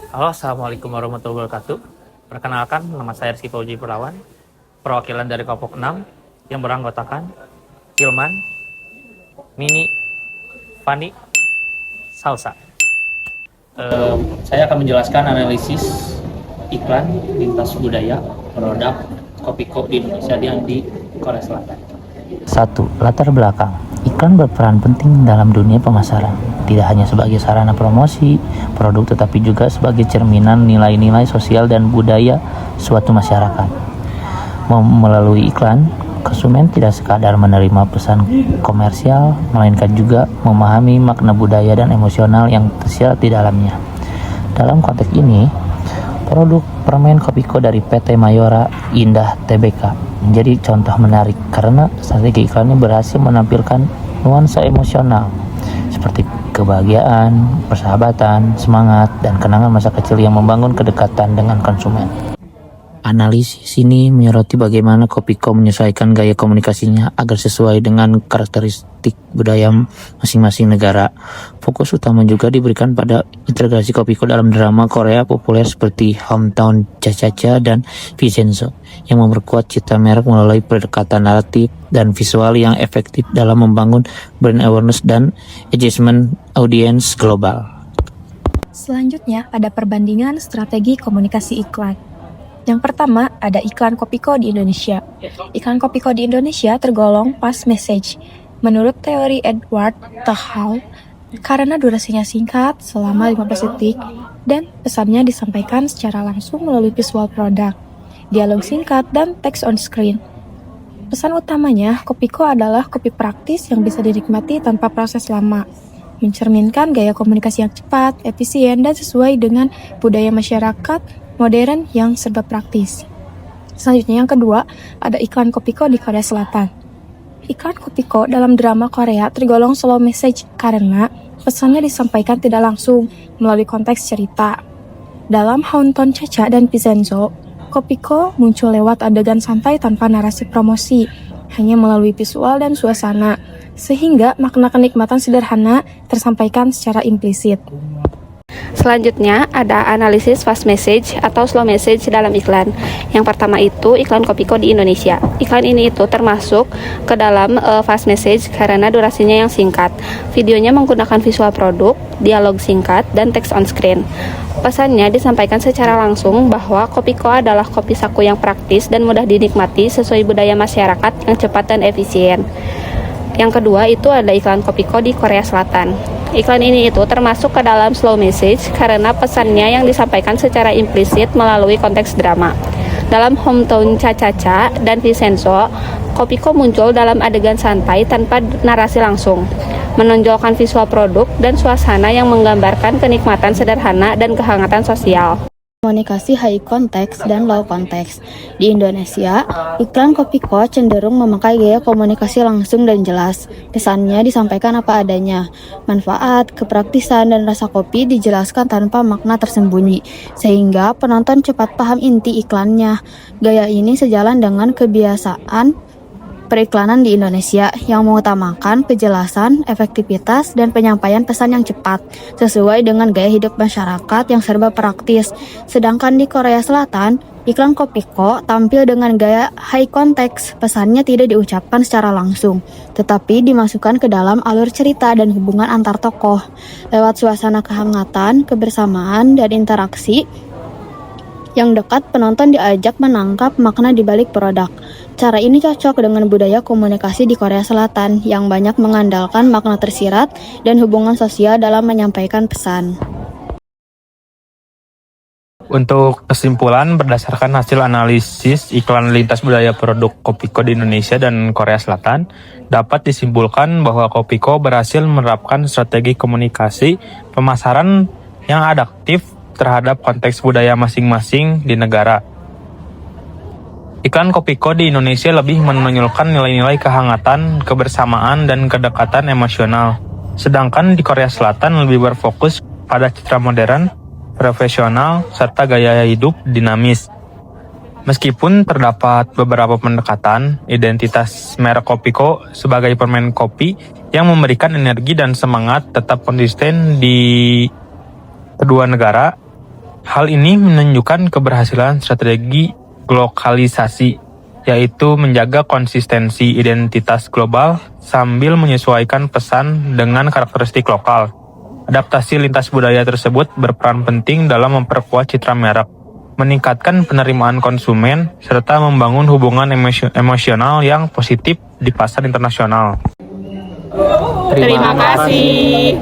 Halo, Assalamualaikum warahmatullahi wabarakatuh. Perkenalkan, nama saya Rizky Fauzi Purlawan, perwakilan dari Kelompok 6 yang beranggotakan Hilman, Mini, Fani, Salsa. Saya akan menjelaskan analisis iklan lintas budaya produk Kopiko di Indonesia dan di Korea Selatan. 1. Latar belakang. Iklan berperan penting dalam dunia pemasaran, tidak hanya sebagai sarana promosi produk tetapi juga sebagai cerminan nilai-nilai sosial dan budaya suatu masyarakat. Melalui iklan, konsumen tidak sekadar menerima pesan komersial, melainkan juga memahami makna budaya dan emosional yang tersirat di dalamnya. Dalam konteks ini, produk permen Kopiko dari PT Mayora Indah Tbk menjadi contoh menarik karena strategi iklannya berhasil menampilkan nuansa emosional seperti kebahagiaan, persahabatan, semangat, dan kenangan masa kecil yang membangun kedekatan dengan konsumen. Analisis ini menyoroti bagaimana Kopiko menyesuaikan gaya komunikasinya agar sesuai dengan karakteristik budaya masing-masing negara. Fokus utama juga diberikan pada integrasi Kopiko dalam drama Korea populer seperti Hometown Cha-Cha-Cha dan Vincenzo, yang memperkuat citra merek melalui pendekatan naratif dan visual yang efektif dalam membangun brand awareness dan engagement audience global. Selanjutnya ada perbandingan strategi komunikasi iklan. Yang pertama, ada iklan Kopiko di Indonesia. Iklan Kopiko di Indonesia tergolong fast message. Menurut teori Edward Tahal, karena durasinya singkat selama 15 detik dan pesannya disampaikan secara langsung melalui visual produk, dialog singkat, dan text on screen. Pesan utamanya, Kopiko adalah kopi praktis yang bisa dinikmati tanpa proses lama, mencerminkan gaya komunikasi yang cepat, efisien, dan sesuai dengan budaya masyarakat modern yang serba praktis. Selanjutnya yang kedua, ada iklan Kopiko di Korea Selatan. Iklan Kopiko dalam drama Korea tergolong slow message karena pesannya disampaikan tidak langsung melalui konteks cerita. Dalam Hometown Cha-Cha dan Vincenzo, Kopiko muncul lewat adegan santai tanpa narasi promosi, hanya melalui visual dan suasana, sehingga makna kenikmatan sederhana tersampaikan secara implisit. Selanjutnya ada analisis fast message atau slow message dalam iklan. Yang pertama itu iklan Kopiko di Indonesia. Iklan ini itu termasuk ke dalam fast message karena durasinya yang singkat. Videonya menggunakan visual produk, dialog singkat, dan text on screen. Pesannya disampaikan secara langsung bahwa Kopiko adalah kopi saku yang praktis dan mudah dinikmati sesuai budaya masyarakat yang cepat dan efisien. Yang kedua itu ada iklan Kopiko di Korea Selatan. Iklan ini itu termasuk ke dalam slow message karena pesannya yang disampaikan secara implisit melalui konteks drama. Dalam Hometown Cha-Cha-Cha dan Vincenzo, Kopiko muncul dalam adegan santai tanpa narasi langsung, menonjolkan visual produk dan suasana yang menggambarkan kenikmatan sederhana dan kehangatan sosial. Komunikasi high context dan low context. Di Indonesia, iklan Kopiko cenderung memakai gaya komunikasi langsung dan jelas. Pesannya disampaikan apa adanya. Manfaat, kepraktisan, dan rasa kopi dijelaskan tanpa makna tersembunyi, sehingga penonton cepat paham inti iklannya. Gaya ini sejalan dengan kebiasaan periklanan di Indonesia yang mengutamakan kejelasan, efektivitas, dan penyampaian pesan yang cepat, sesuai dengan gaya hidup masyarakat yang serba praktis. Sedangkan di Korea Selatan, iklan Kopiko tampil dengan gaya high context, pesannya tidak diucapkan secara langsung, tetapi dimasukkan ke dalam alur cerita dan hubungan antar tokoh. Lewat suasana kehangatan, kebersamaan, dan interaksi yang dekat, penonton diajak menangkap makna di balik produk. Cara ini cocok dengan budaya komunikasi di Korea Selatan yang banyak mengandalkan makna tersirat dan hubungan sosial dalam menyampaikan pesan. Untuk kesimpulan, berdasarkan hasil analisis iklan lintas budaya produk Kopiko di Indonesia dan Korea Selatan, dapat disimpulkan bahwa Kopiko berhasil menerapkan strategi komunikasi pemasaran yang adaptif terhadap konteks budaya masing-masing di negara. Iklan Kopiko di Indonesia lebih menonjolkan nilai-nilai kehangatan, kebersamaan, dan kedekatan emosional. Sedangkan di Korea Selatan lebih berfokus pada citra modern, profesional, serta gaya hidup dinamis. Meskipun terdapat beberapa pendekatan, identitas merek Kopiko sebagai permen kopi yang memberikan energi dan semangat tetap konsisten di kedua negara. Hal ini menunjukkan keberhasilan strategi globalisasi, yaitu menjaga konsistensi identitas global sambil menyesuaikan pesan dengan karakteristik lokal. Adaptasi lintas budaya tersebut berperan penting dalam memperkuat citra merek, meningkatkan penerimaan konsumen, serta membangun hubungan emosional yang positif di pasar internasional. Terima kasih.